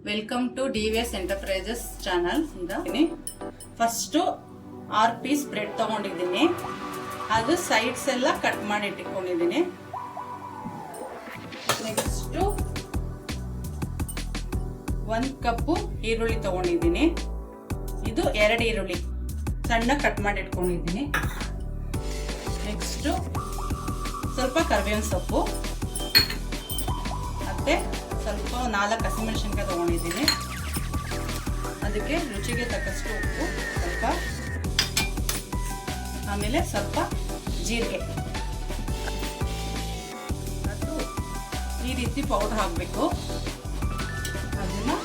Welcome to DVS enterprises channel. First 6 piece bread ತಗೊಂಡಿದ್ದೀನಿ. ಅದು sides ಎಲ್ಲ ಕಟ್ ಮಾಡಿ ಇಟ್ಕೊಂಡಿದ್ದೀನಿ. ನೆಕ್ಸ್ಟು 1 ಕಪ್ಪು ಈರುಳ್ಳಿ ತಗೊಂಡಿದ್ದೀನಿ. ಇದು 2 ಈರುಳ್ಳಿ ಸಣ್ಣ ಕಟ್ ಮಾಡಿ ಇಟ್ಕೊಂಡಿದ್ದೀನಿ. ನೆಕ್ಸ್ಟು ಸ್ವಲ್ಪ ಕರಿಬೇವಿನ ಸೊಪ್ಪು ಮತ್ತೆ ಸ್ವಲ್ಪ 4 ಹಸಿಮೆಣಸಿನ್ಕಾಯಿ ತಗೊಂಡಿದ್ದೀನಿ. ಅದಕ್ಕೆ ರುಚಿಗೆ ತಕ್ಕಷ್ಟು ಉಪ್ಪು ಸ್ವಲ್ಪ, ಆಮೇಲೆ ಸ್ವಲ್ಪ ಜೀರಿಗೆ. ಅದು ಈ ರೀತಿ ಪೌಡರ್ ಹಾಕಬೇಕು. ಅದನ್ನು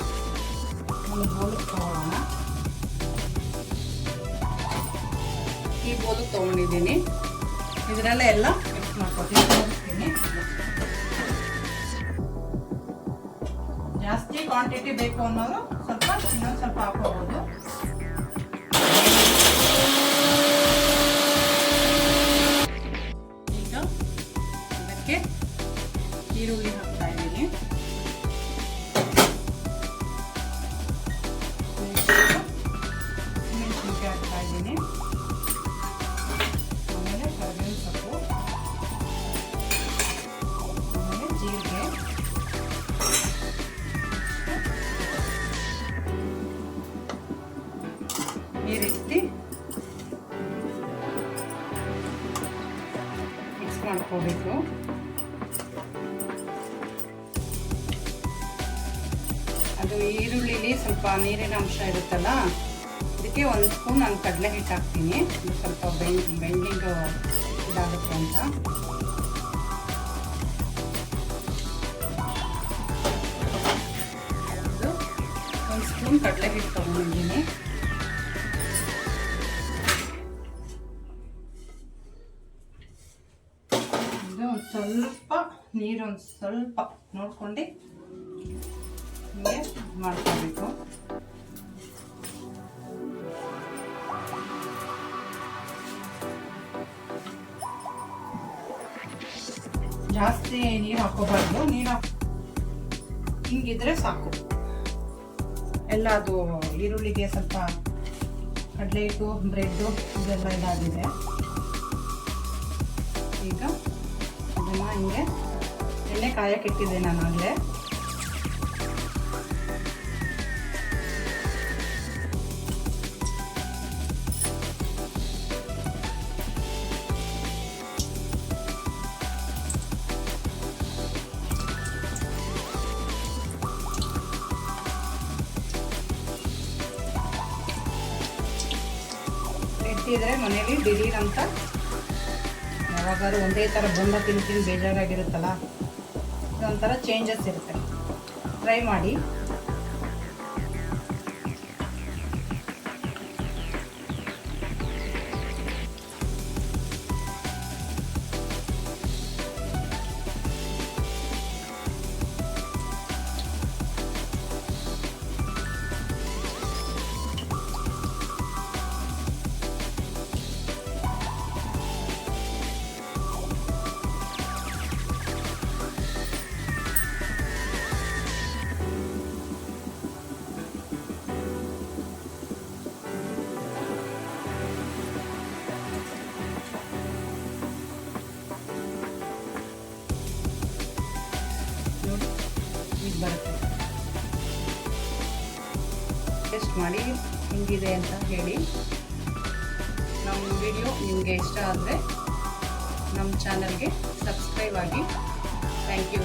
ಒಂದು ಬೋಲಿಗೆ ತಗೊಳ್ಳೋಣ. ಈ ಬೋಲಿಗೆ ತಗೊಂಡಿದ್ದೀನಿ. ಇದರಲ್ಲೇ ಎಲ್ಲ ಮಿಕ್ಸ್ ಮಾಡ್ಕೊತೀನಿ. ಜಾಸ್ತಿ ಕ್ವಾಂಟಿಟಿ ಬೇಕು ಅನ್ನೋರು ಸ್ವಲ್ಪ ಇನ್ನೊಂದು ಸ್ವಲ್ಪ ಹಾಕೋಬಹುದು. ಈಗ ಅದಕ್ಕೆ ಈರುಳ್ಳಿ ಹಾಕ್ತಾ ಇದ್ದೀನಿ. ಮೆಣಸಿನ್ಕಾಯಿ ಹಾಕ್ತಾ ಇದ್ದೀನಿ. ಆಮೇಲೆ ಕರಿಬೇವಿನ ಸೊಪ್ಪು, ಆಮೇಲೆ ಜೀರಿಗೆ, ಈ ರೀತಿ ಮಿಕ್ಸ್ ಮಾಡ್ಕೋಬೇಕು. ಅದು ಈರುಳ್ಳಿಲಿ ಸ್ವಲ್ಪ ನೀರಿನ ಅಂಶ ಇರುತ್ತಲ್ಲ, ಇದಕ್ಕೆ 1 ಸ್ಪೂನ್ ನಾನು ಕಡಲೆ ಹಿಟ್ಟು ಹಾಕ್ತೀನಿ. ಇದು ಸ್ವಲ್ಪ ಬೆಂಡಿಂಗ್ ಇದಾಗುತ್ತೆ ಅಂತ. ಇದು 1 ಸ್ಪೂನ್ ಕಡಲೆ ಹಿಟ್ಟು ತಗೊಂಡಿದ್ದೀನಿ. ಸ್ವಲ್ಪ ನೀರು ಸ್ವಲ್ಪ ನೋಡ್ಕೊಂಡು ಹೀಗೆ ಮಾಡ್ಕೋಬೇಕು. ಜಾಸ್ತಿ ನೀರು ಹಾಕೋಬಾರ್ದು. ನೀರು ಹಿಂಗಿದ್ರೆ ಸಾಕು. ಎಲ್ಲ ಅದು ಈರುಳ್ಳಿಗೆ ಸ್ವಲ್ಪ ಕಡಲೆ ಹಿಟ್ಟು, ಬ್ರೆಡ್ಡು ಇದೆಲ್ಲ ಇದಾಗಿದೆ. ಈಗ ಅದನ್ನು ಹಿಂಗೆ ಎಣ್ಣೆ ಕಾಯಕ್ಕೆ ಇಟ್ಟಿದ್ದೆ ನಾನು ಆಗಲೇ. ಇಟ್ಟಿದ್ರೆ ಮನೇಲಿ ದಿಢೀರ್ ಅಂತ ಯಾವಾಗಾದ್ರೂ ಒಂದೇ ಥರ ಬಂದ ತಿಂದು ಬೇಜಾರಾಗಿರುತ್ತಲ್ಲ, ಇದೊಂಥರ ಚೇಂಜಸ್ ಇರುತ್ತೆ. ಟ್ರೈ ಮಾಡಿ. ಬರುತ್ತೆ. ಟೆಸ್ಟ್ ಮಾಡಿ ಹಿಂಗಿದೆ ಅಂತ ಹೇಳಿ. ನಮ್ಮ ವಿಡಿಯೋ ನಿಮಗೆ ಇಷ್ಟ ಆದರೆ ನಮ್ಮ ಚಾನಲ್ಗೆ ಸಬ್ಸ್ಕ್ರೈಬ್ ಆಗಿ. Thank you.